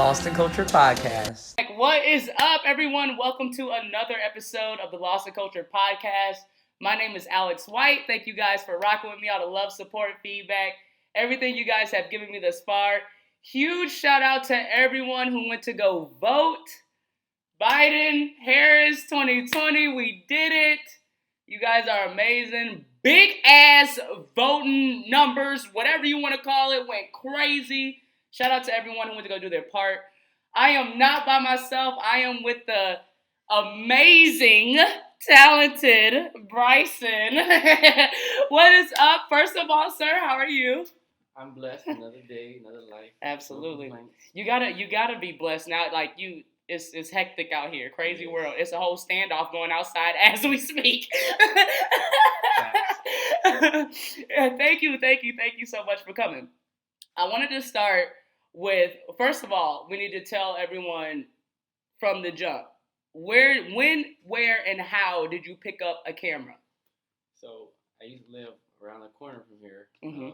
Lost in Culture Podcast. What is up, everyone? Welcome to another episode of the Lost in Culture Podcast. My name is Alex White. Thank you guys for rocking with me, all the love, support, feedback, everything you guys have given me thus far. Huge shout out to everyone who went to go vote. Biden, Harris, 2020, we did it. You guys are amazing. Big ass voting numbers, whatever you want to call it, went crazy. Shout out to everyone who went to go do their part. I am not by myself. I am with the amazing, talented Bryson. What is up? First of all, sir, how are you? I'm blessed. Another day, another life. Absolutely. You gotta be blessed now. Like you, it's hectic out here. Crazy world. It's a whole standoff going outside as we speak. Thank you so much for coming. I wanted to start with, first of all, we need to tell everyone from the jump. When, where, and how did you pick up a camera? So I used to live around the corner from here. Mm-hmm.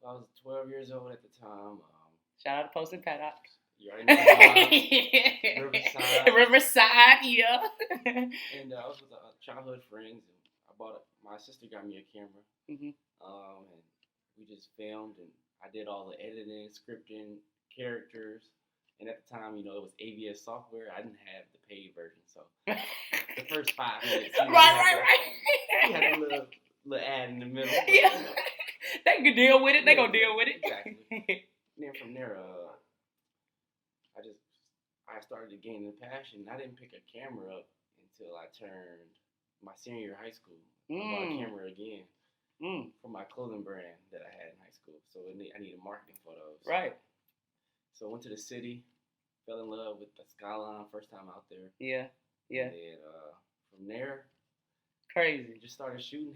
I was 12 years old at the time. Shout out to Post and Paddock. You already know Riverside, yeah. And I was with childhood friends, and my sister got me a camera. Mm-hmm. And we just filmed, and I did all the editing, scripting, characters. And at the time, it was AVS software. I didn't have the paid version, so the first 5 minutes. Right. You had a little ad in the middle. Yeah. They can deal with it. They gonna deal with it. Exactly. And then from there, I started to gain the passion. I didn't pick a camera up until I turned my senior year of high school. I bought a camera again for my clothing brand that I had in high school. So I needed marketing photos. Right. So I went to the city, fell in love with the skyline first time out there. Yeah. And then from there, crazy. Just started shooting.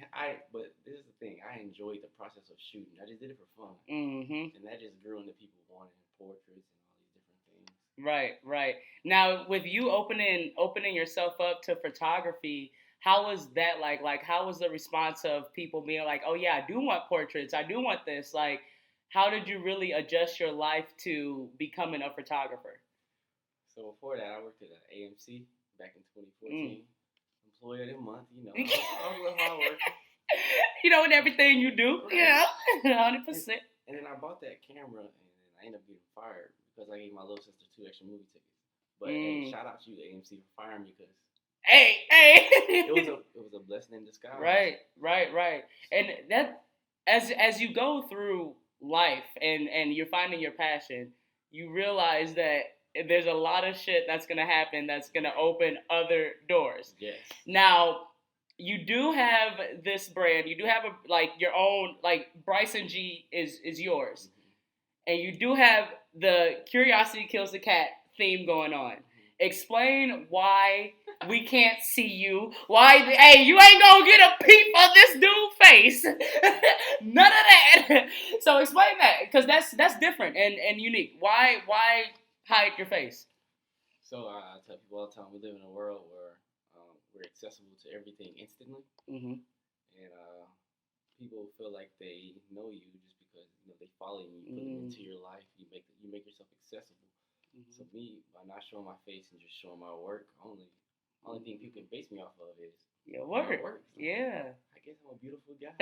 But this is the thing. I enjoyed the process of shooting. I just did it for fun. Mm-hmm. And that just grew into people wanting portraits and all these different things. Right. Now, with you opening yourself up to photography, how was that like? Like, how was the response of people being like, "Oh yeah, I do want portraits. I do want this." Like, how did you really adjust your life to becoming a photographer? So before that, I worked at AMC back in 2014. Employee of the month, I was a little hard working. And everything you do. Right. Yeah, 100%. And then I bought that camera, and then I ended up getting fired because I gave my little sister 2 extra movie tickets. But hey, shout out to you, AMC, for firing me because hey, it was a blessing in disguise. Right. And that as you go through life and you're finding your passion, you realize that there's a lot of shit that's gonna happen that's gonna open other doors. Yes. Now, you do have this brand. You do have your own, Bryson G is yours, and you do have the Curiosity Kills the Cat theme going on. Explain why we can't see you. Hey, you ain't gonna get a peep of this dude's face. None of that. So explain that, because that's different and unique. Why hide your face? So I tell people all the time, we live in a world where we're accessible to everything instantly. Mm-hmm. And people feel like they know you just because they follow you. You put them into your life. You make yourself accessible. Mm-hmm. So me, by not showing my face and just showing my work, only thing people can base me off of is your work. Yeah. I guess I'm a beautiful guy.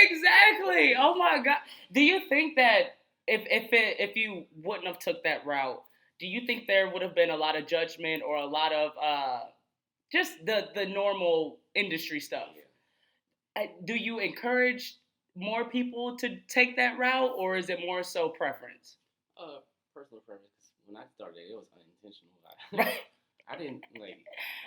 Exactly. Oh my God. Do you think that if you wouldn't have took that route, do you think there would have been a lot of judgment or a lot of just the normal industry stuff? Yeah. Do you encourage more people to take that route, or is it more so preference? Personal preference. When I started, it was unintentional. Right. I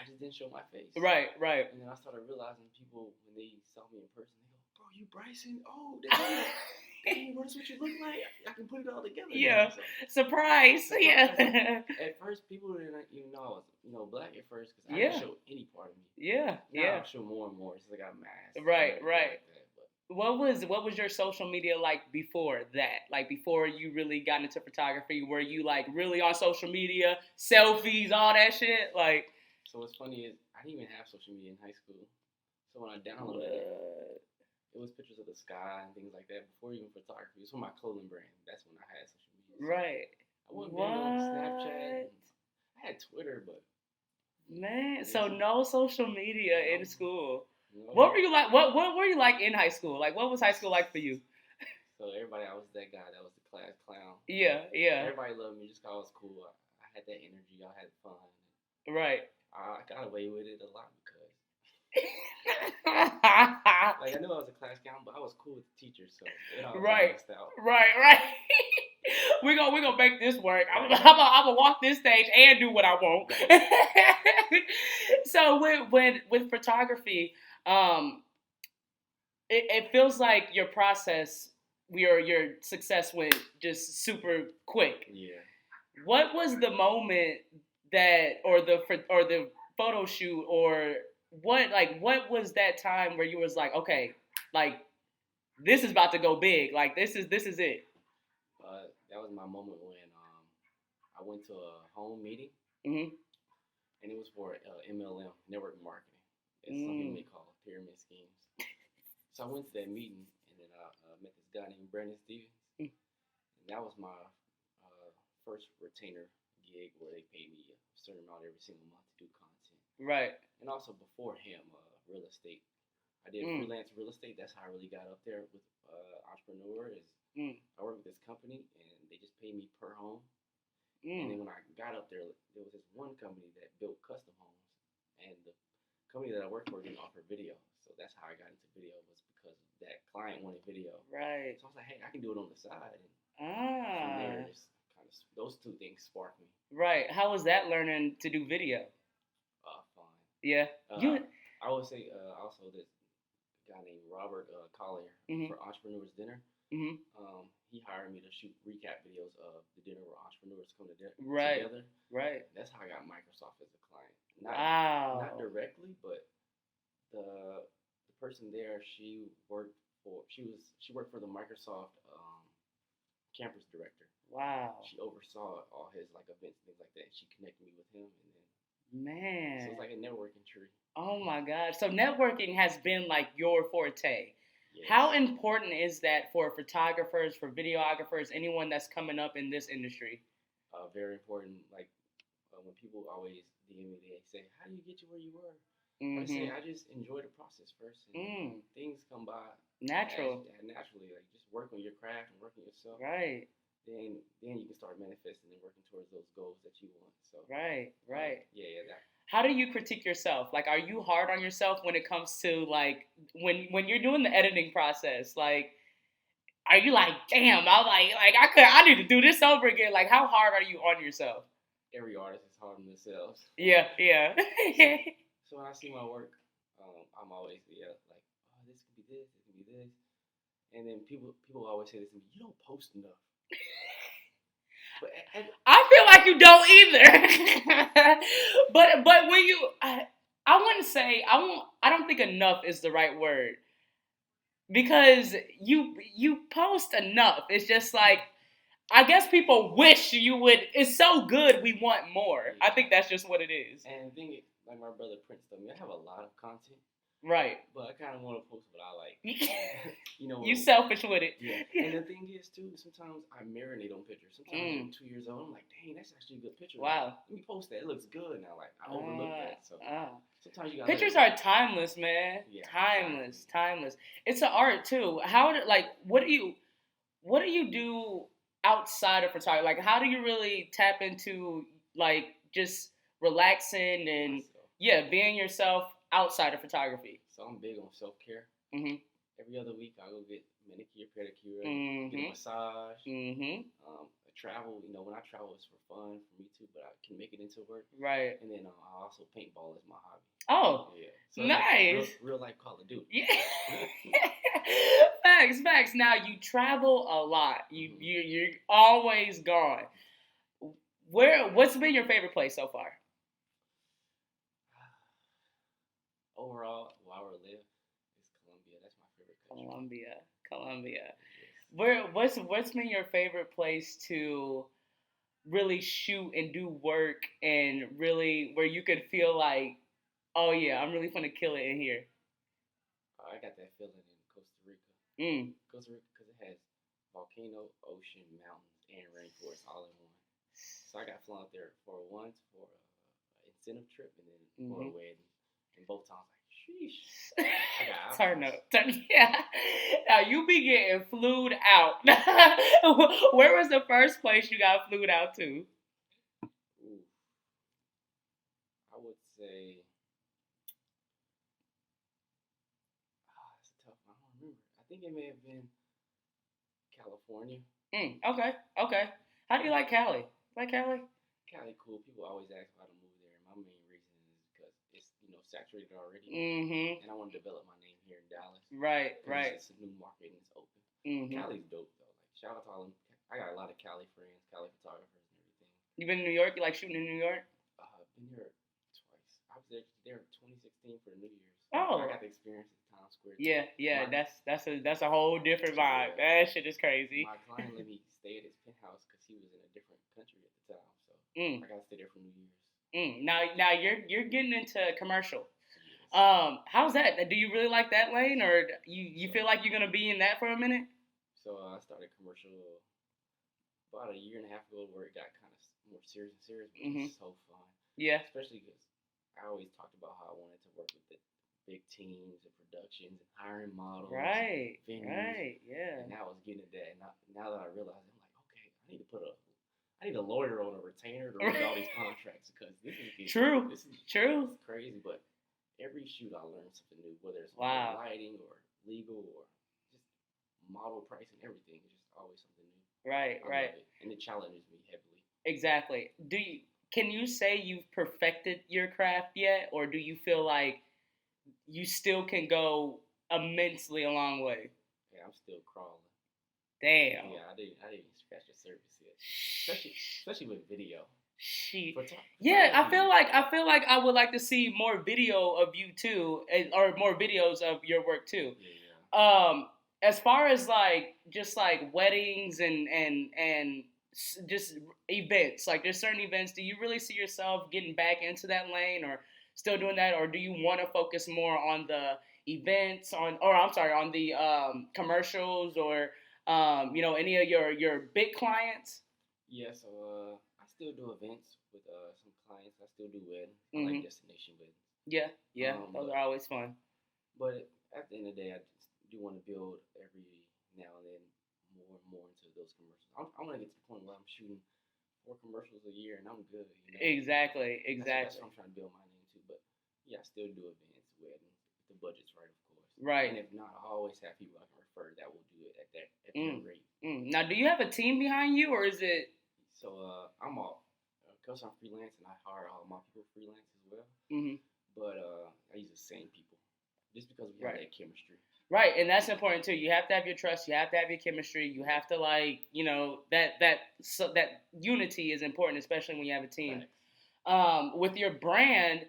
just didn't show my face. Right. And then I started realizing people, when they saw me in person, they go, "Bro, you Bryson? Oh, dang, what is what you look like? I can put it all together." Yeah. Surprise. Yeah. At first, people didn't even know I was, black at first because I didn't show any part of me. Yeah. Now I show more and more. It's like I got masked. Right. What was your social media like before that? Like before you really got into photography, were you like really on social media, selfies, all that shit? Like, so what's funny is I didn't even have social media in high school. So when I downloaded it was pictures of the sky and things like that before even photography. It was for my clothing brand. That's when I had social media. Right. I wasn't big on Snapchat. I had Twitter, but man, so no social media in school. No. What were you like? What were you like in high school? Like, what was high school like for you? So everybody, I was that guy that was the class clown. Yeah. Everybody loved me just 'cause I was cool. I had that energy. I had fun. Right. I got away with it a lot because, like, I knew I was a class clown, but I was cool with the teachers, so it all balanced out. Right. We're gonna make this work. I'm gonna walk this stage and do what I want. So with photography, it feels like your process, your success went just super quick. Yeah. What was the moment that, or the photo shoot, or what was that time where you was like, okay, like this is about to go big, like this is it. That was my moment when I went to a home meeting, Mm-hmm. and it was for MLM, network marketing. It's something they call pyramid schemes. So I went to that meeting, and then I met this guy named Brandon Stevens, and that was my first retainer gig where they paid me a certain amount every single month to do content. Right. And also before him, real estate. I did freelance real estate. That's how I really got up there with entrepreneur. I worked with this company, and they just paid me per home. And then when I got up there was this one company that built custom homes, and the company that I worked for didn't offer video. So that's how I got into video, was because that client wanted video. Right. So I was like, hey, I can do it on the side. And from there, just kind of those two things sparked me. Right. How was that learning to do video? Fun. Yeah. I would say also this guy named Robert Collier for Entrepreneurs Dinner. He hired me to shoot recap videos of the dinner where entrepreneurs come together. Right. That's how I got Microsoft as a client. Not directly, but the person there, she worked for the Microsoft campus director. Wow. She oversaw all his like events and things like that. She connected me with him, and then so it's like a networking tree. Oh my God. So networking has been like your forte. Yes. How important is that for photographers, for videographers, anyone that's coming up in this industry? Very important. Like when people always DM me, they say, "How do you get to where you were?" I say, I just enjoy the process first, and things come by naturally. Like just work on your craft and work on yourself. Right. Then you can start manifesting and working towards those goals that you want. So right. Yeah. How do you critique yourself? Like, are you hard on yourself when it comes to like when you're doing the editing process? Like, are you like, damn, I need to do this over again? Like, how hard are you on yourself? Every artist is hard on themselves. Yeah. So when I see my work, I'm always like, oh, this could be this, it could be this, and then people always say this to me, you don't post enough. But I feel like you don't either. but when you, I wouldn't say I don't think enough is the right word, because you post enough. It's just like, I guess people wish you would. It's so good, we want more. Yeah. I think that's just what it is. And the thing is, like my brother Prince told me, I have a lot of content. Right. But I kind of want to post what I like. You selfish with it. Yeah. And the thing is, too, sometimes I marinate on pictures. Sometimes I'm 2 years old, I'm like, dang, that's actually a good picture. Wow. Let me post that. It looks good now. Like, I overlooked that. So sometimes you got pictures are timeless, man. Yeah, timeless. It's an art, too. What do you do outside of photography? Like, how do you really tap into, like, just relaxing and, being yourself outside of photography? So I'm big on self-care. Every other week, I go get manicure, pedicure, get a massage. Travel. When I travel, it's for fun for me too, but I can make it into work. Right. And then I also paintball is my hobby. Oh, yeah. So nice. Like real life Call of Duty. Yeah. Facts. Now you travel a lot. You're always gone. What's been your favorite place so far? Overall, where I would live is Colombia. That's my favorite country. Colombia. Yes. What's been your favorite place to really shoot and do work, and really where you could feel like, oh yeah, I'm really gonna kill it in here? I got that feeling in Costa Rica. Costa Rica, because it has volcano, ocean, mountains, and rainforest all in one. So I got flown out there for an incentive trip and then for a wedding. And both times, like, sheesh. I got Turn up. Yeah. Now, you be getting flued out. Where was the first place you got flued out to? Ooh, I would say, that's a tough one. I don't remember. I think it may have been California. Okay. How do you like Cali? Like Cali? Cali, cool. People always ask why to move there. My main reason is because it's saturated already, and I want to develop my name here in Dallas. Right. It's a new market and it's open. Cali's dope though. Like shout out to all them. I got a lot of Cali friends, Cali photographers, and everything. You been in New York? You like shooting in New York? I've been here twice. I was there in 2016 for the New Year's. Oh, I got the experience at Times Square. Yeah. That's a whole different vibe. That shit is crazy. My client let me stay at his penthouse because he was in a different country at the time, so I got to stay there for New Year's. Now you're getting into commercial. How's that? Do you really like that lane, or you feel like you're gonna be in that for a minute? So I started commercial about a year and a half ago, where it got kind of more serious, but it's so fun. Yeah. Especially because I always talked about how I wanted to work with the big teams and productions and hiring models. Right. And venues, right. Yeah. And now I was getting at that, and now that I realize, I'm like, okay, I need a lawyer on a retainer to read all these contracts because this is True. crazy. But every shoot I learn something new, whether it's lighting or legal or just model pricing, everything. It's just always something new. Right. I love it, and it challenges me heavily. Exactly. Can you say you've perfected your craft yet, or do you feel like you still can go immensely a long way? Yeah, I'm still crawling. Damn. Yeah, I didn't even scratch the surface yet. Especially with video. Yeah, I feel like I would like to see more video of you too, or more videos of your work too. Yeah. As far as like just like weddings and just events, like there's certain events. Do you really see yourself getting back into that lane, or still doing that, or do you want to focus more on the events, on the commercials, or any of your big clients? Yeah, so I still do events with some clients. I still do weddings. I like destination weddings. Yeah, those are always fun. But at the end of the day, I just do want to build every now and then more and more into those commercials. I want to get to the point where I'm shooting 4 commercials a year and I'm good. Exactly. That's what I'm trying to build my name to. But yeah, I still do events, weddings, if the budget's right, of course. Right. And if not, I always have people I can refer that will do it at that rate. Now, do you have a team behind you, or is it? So I'm because I'm freelance and I hire all my people freelance as well. But I use the same people just because we have that chemistry. Right, and that's important too. You have to have your trust. You have to have your chemistry. You have to that unity is important, especially when you have a team. With your brand,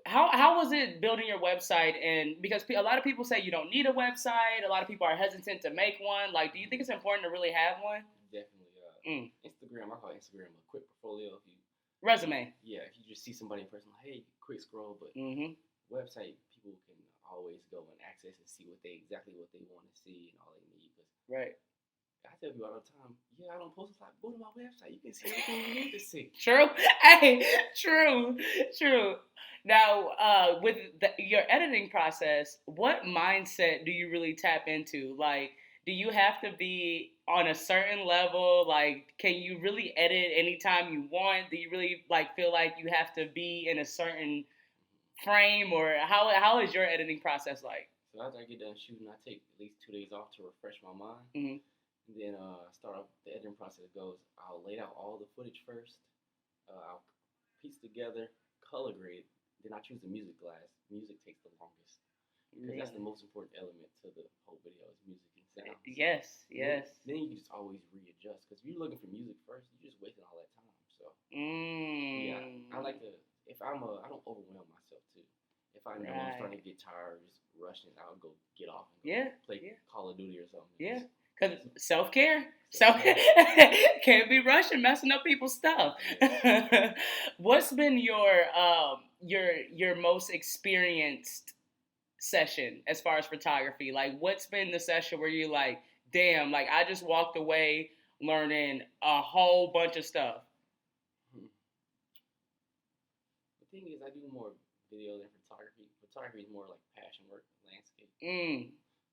how was it building your website? And because a lot of people say you don't need a website, a lot of people are hesitant to make one. Like, do you think it's important to really have one? Definitely. Instagram, I call Instagram a quick portfolio. Resume. Yeah, if you just see somebody in person, like, hey, quick scroll. But website, people can always go and access and see exactly what they want to see and all they need. Right. I tell people all the time, I don't post a lot. Go to my website. You can see everything you need to see. True. Hey, true. Now, with your editing process, what mindset do you really tap into? Like, do you have to be on a certain level? Like, can you really edit anytime you want? Do you really feel like you have to be in a certain frame, or how is your editing process like? So after I get done shooting, I take at least 2 days off to refresh my mind. And then start off the editing process goes. I'll lay out all the footage first. I'll piece together, color grade. Then I choose the music glass. Music takes the longest because that's the most important element to the whole video is music and sound. Yes. Then you can just always readjust because if you're looking for music first, you're just wasting all that time. So yeah, I like to. If I don't overwhelm myself too. If I know I'm starting to get tired, just rushing, I'll go get off and play Call of Duty or something. Yeah. Because self-care can't be rushing, messing up people's stuff. What's been your most experienced session as far as photography? Like, what's been the session where you're like, damn, like I just walked away learning a whole bunch of stuff? The thing is, I do more video than photography. Photography is more like passion work, landscape.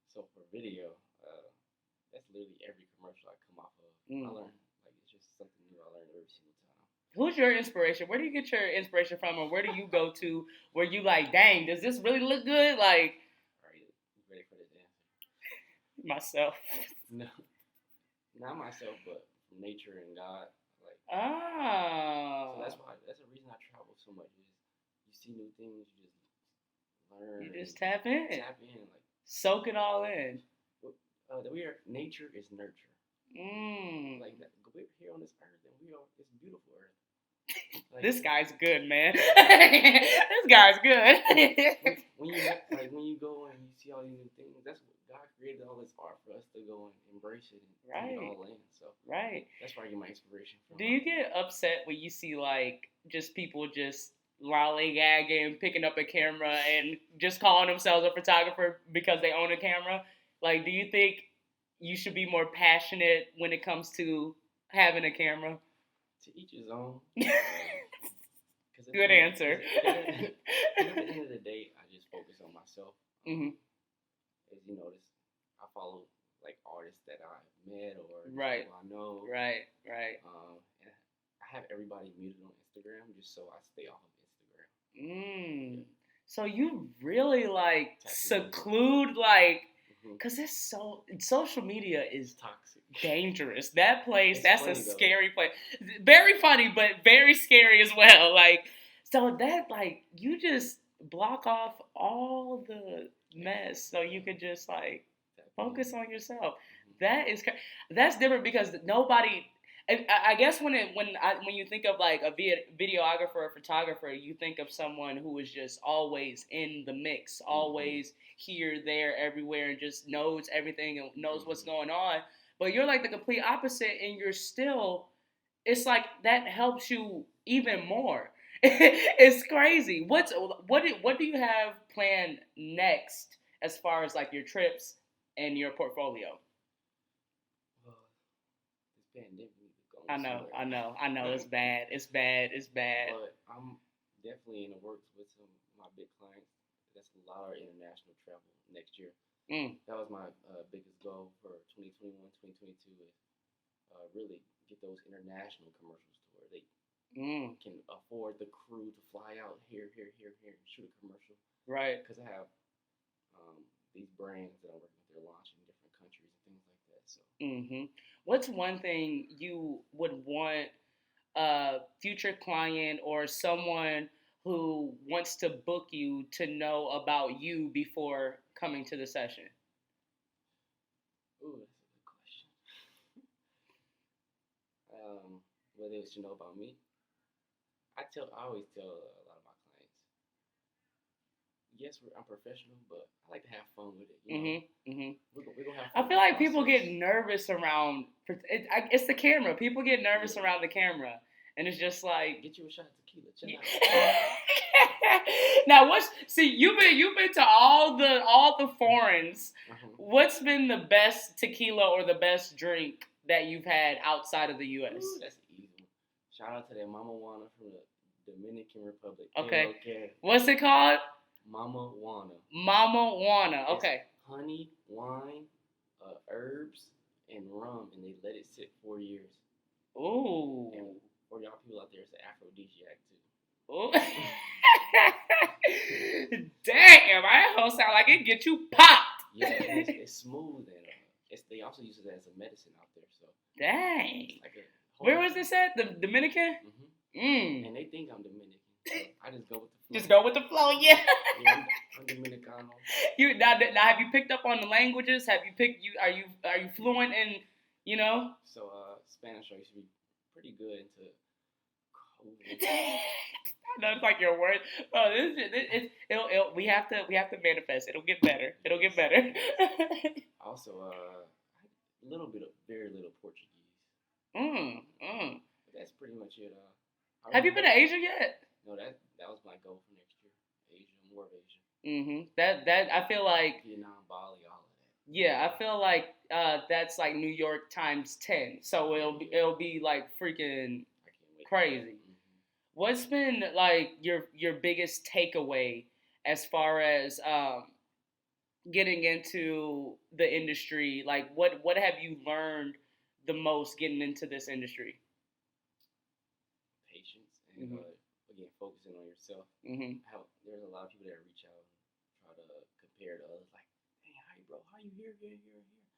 So for video, that's literally every commercial I come off of. I learn, like, it's just something new I learn every single time. Who's your inspiration? Where do you get your inspiration from, or where do you go to where you like, dang, does this really look good? Like, Are you ready for this answer? myself. No, not myself, but from nature and God. Like, Oh. so that's the reason I travel so much. Is you see new things, you just learn. You just tap in. Like, soak it all in. Nature is nurture. Like that, we're here on this earth, and it's beautiful earth. Like, this guy's good, man. This guy's good. when you go and you see all these new things, that's what God created all this art for us to go and embrace it and take it all in. So that's where I get my inspiration from. Do you get upset when you see like just people just lollygagging, picking up a camera, and just calling themselves a photographer because they own a camera? Like, do you think you should be more passionate when it comes to having a camera? To each his own. Good answer. At the end of the day, I just focus on myself. As you notice, I follow like artists that I've met or people I know. Right. And I have everybody muted on Instagram just so I stay off of Instagram. So you really like seclude, like, because social media is toxic, dangerous. That place, that's a scary though. place. Very funny, but very scary as well. Like, so that, like, you just block off all the mess so you could just like focus on yourself. That's different because nobody. I guess when you think of like a videographer or photographer, you think of someone who is just always in the mix, always here, there, everywhere, and just knows everything and knows what's going on. But you're like the complete opposite, and you're still. It's like that helps you even more. It's crazy. What do you have planned next as far as like your trips and your portfolio? This pandemic. I know. It's bad. But I'm definitely in the works with some of my big clients. That's a lot of international travel next year. That was my biggest goal for 2021, 2022 is really get those international commercials to where they can afford the crew to fly out here, and shoot a commercial. Right. Because I have these brands that I'm working with, they're launching in different countries and things like that. So. What's one thing you would want a future client or someone who wants to book you to know about you before coming to the session? Ooh, that's a good question. What they should know about me? I always tell a lot of my clients, yes, I'm professional, but I like to have fun with it. We're gonna have fun. I feel like people get nervous around. It's the camera. People get nervous around the camera, and it's just like, get you a shot of tequila. Chill out. Now, you've been to all the foreigns. What's been the best tequila or the best drink that you've had outside of the U.S.? Ooh, that's easy. Shout out to that Mama Juana from the Dominican Republic. Okay. What's it called? Mama Juana. Mama Juana. Okay. It's honey, wine, herbs, and rum, and they let it sit 4 years. Ooh. And for y'all people out there, it's an aphrodisiac too. Ooh. Damn, that whole sound like it get you popped. Yeah, it's smooth, and they also use it as a medicine out there. So. Dang. Like where was this at? The Dominican? And they think I'm Dominican. So I just go with the flow. Just go with the flow, yeah. I'm Dominicano. Now, have you picked up on the languages? Are you fluent in, So Spanish I used to be pretty good into. I know it's like your word. Oh, we have to manifest. It'll get better. Also, a little bit of very little Portuguese. That's pretty much it. Have you been to Asia yet? No, that was my goal for next year. Asia, more of Asia. That I feel like Vietnam, Bali, all of that. Yeah, I feel like that's like New York times 10. So it'll be like freaking I can't wait. crazy. What's been like your biggest takeaway as far as getting into the industry? Like what have you learned the most getting into this industry? Patience and again focusing on yourself. Mm-hmm. There's a lot of people that reach out and try to compare to others. Like, hey, hi, bro, how you here?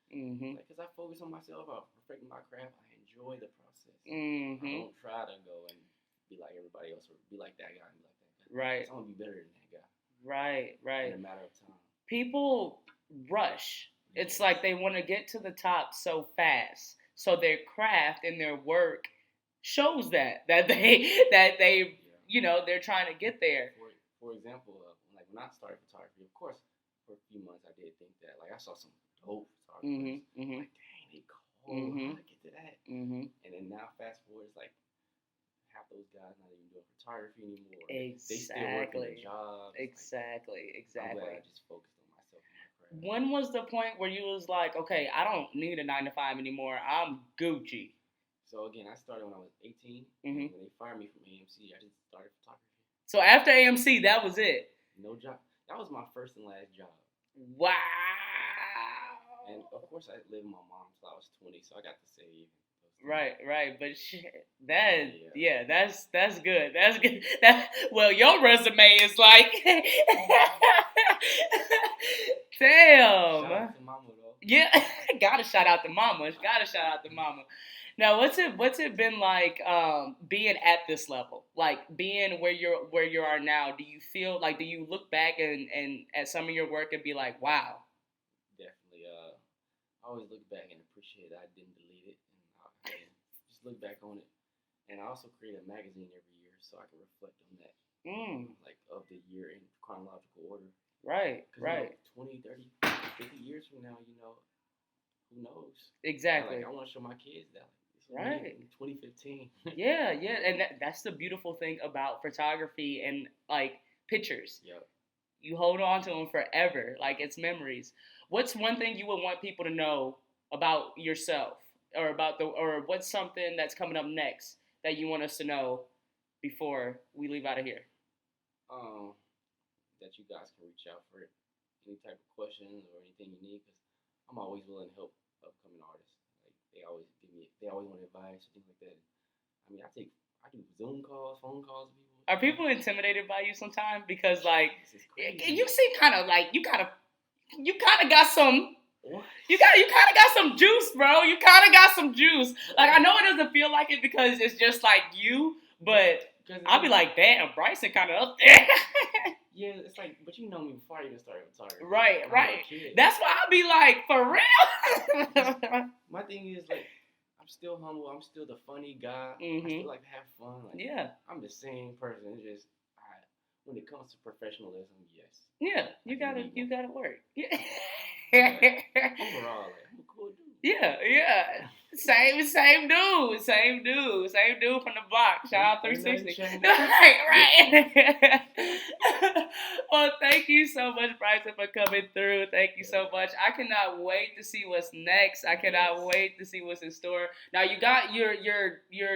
Mm-hmm. Like, cause I focus on myself, I perfecting my craft. I enjoy the process. Mm-hmm. I don't try to go and be like everybody else or be like that guy and be like that guy. Right. I want to be better than that guy. Right. In a matter of time. People rush. It's like they want to get to the top so fast. So their craft and their work shows that they you know, they're trying to get there. For example, like when I started photography, of course, for a few months I did think that. Like I saw some dope photographers. Like, dang, they cold. How did I get to that? And then now fast forward, it's like half those guys not even doing photography anymore. Exactly. They still working their jobs. Exactly. I'm glad I just focused on myself and my craft. When was the point where you was like, okay, I don't need a 9 to 5 anymore. I'm Gucci. So again, I started when I was 18. When they fired me from AMC, I just started photography. So after AMC, that was it. No job. That was my first and last job. Wow. And of course, I lived with my mom till I was 20, so I got to save. Right. But shit, that's good. That's good. Well, your resume is like, damn. Shout out to mama though. Yeah, gotta shout out to mama. Now, what's it been like being at this level? Like being where you are now. Do you feel like, do you look back and at some of your work and be like, wow? Definitely. I always look back and appreciate that I didn't delete it, and I just look back on it. And I also create a magazine every year, so I can reflect on that, like of the year in chronological order. Right. 20, 30, 50 years from now, who knows? Exactly. I want to show my kids that. Right. In 2015. Yeah, and that's the beautiful thing about photography and like pictures. Yep. You hold on to them forever, like it's memories. What's one thing you would want people to know about yourself, or what's something that's coming up next that you want us to know before we leave out of here? That you guys can reach out for any type of questions or anything you need, because I'm always willing to help upcoming artists. Like they always want advice or things like that. I mean, I do Zoom calls, phone calls with people. Are people intimidated by you sometimes? Because like you crazy. seem kind of like you kind of got some. What? You kind of got some juice, bro. You kind of got some juice. Like I know it doesn't feel like it because it's just like you, but I'll be like, damn, Bryson kind of up there. Yeah, it's like, but you know me before I even started photography. Right. That's why I'll be like, for real. My thing is like, I'm still humble. I'm still the funny guy. I still like to have fun. Like, yeah. I'm the same person. It's just when it comes to professionalism, yes. Yeah, you gotta work. Yeah. Overall, like, I'm a cool dude. Yeah. Same dude from the block. Shout out 360. Right. Well, thank you so much, Bryson, for coming through. Thank you so much. I cannot wait to see what's next. I cannot wait to see what's in store. Now you're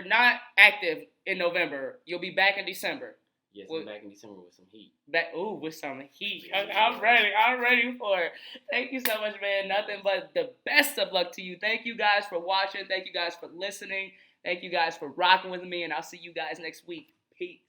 not active in November. You'll be back in December. Yes, I'm back in December with some heat. With some heat. I'm ready for it. Thank you so much, man. Nothing but the best of luck to you. Thank you guys for watching. Thank you guys for listening. Thank you guys for rocking with me, and I'll see you guys next week. Peace.